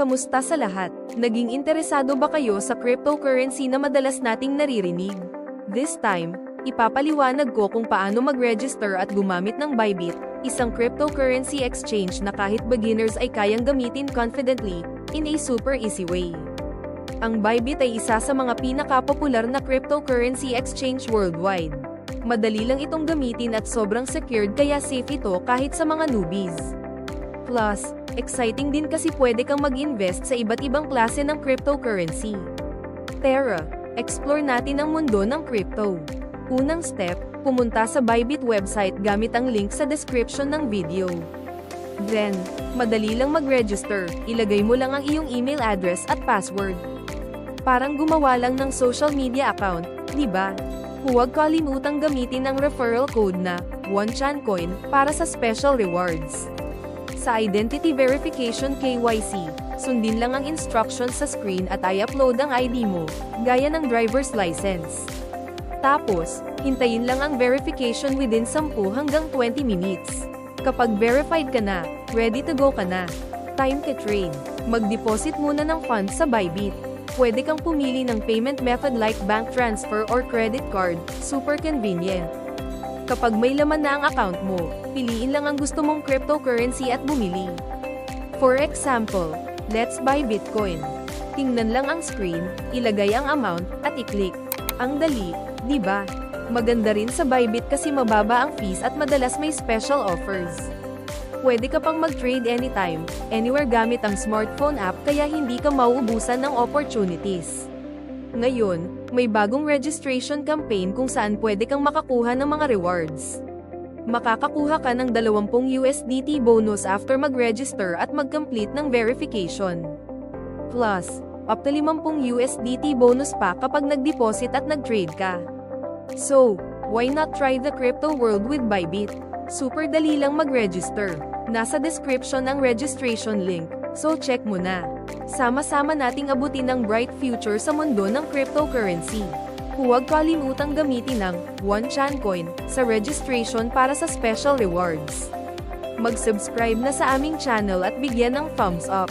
Kamusta sa lahat? Naging interesado ba kayo sa cryptocurrency na madalas nating naririnig? This time, ipapaliwanag ko kung paano mag-register at gumamit ng Bybit, isang cryptocurrency exchange na kahit beginners ay kayang gamitin confidently, in a super easy way. Ang Bybit ay isa sa mga pinaka-popular na cryptocurrency exchange worldwide. Madali lang itong gamitin at sobrang secured kaya safe ito kahit sa mga newbies. Plus, exciting din kasi pwede kang mag-invest sa iba't ibang klase ng cryptocurrency. Tara, explore natin ang mundo ng crypto. Unang step, pumunta sa Bybit website gamit ang link sa description ng video. Then, madali lang mag-register, ilagay mo lang ang iyong email address at password. Parang gumawa lang ng social media account, di ba? Huwag kalimutang gamitin ang referral code na 1ChanCoin para sa special rewards. Sa Identity Verification KYC, sundin lang ang instructions sa screen at i-upload ang ID mo, gaya ng driver's license. Tapos, hintayin lang ang verification within 10 hanggang 20 minutes. Kapag verified ka na, ready to go ka na. Time to trade. Mag-deposit muna ng funds sa Bybit. Pwede kang pumili ng payment method like bank transfer or credit card, super convenient. Kapag may laman na ang account mo, piliin lang ang gusto mong cryptocurrency at bumili. For example, let's buy Bitcoin. Tingnan lang ang screen, ilagay ang amount, at i-click. Ang dali, di ba? Maganda rin sa Bybit kasi mababa ang fees at madalas may special offers. Pwede ka pang mag-trade anytime, anywhere gamit ang smartphone app kaya hindi ka mauubusan ng opportunities. Ngayon, may bagong registration campaign kung saan pwede kang makakuha ng mga rewards. Makakakuha ka ng 20 USDT bonus after mag-register at mag-complete ng verification. Plus, up to 50 USDT bonus pa kapag nag-deposit at nag-trade ka. So, why not try the crypto world with Bybit? Super dali lang mag-register. Nasa description ang registration link, so check mo na. Sama-sama nating abutin ang bright future sa mundo ng cryptocurrency. Huwag kalimutang gamitin ang 1ChanCoin sa registration para sa special rewards. Mag-subscribe na sa aming channel at bigyan ng thumbs up.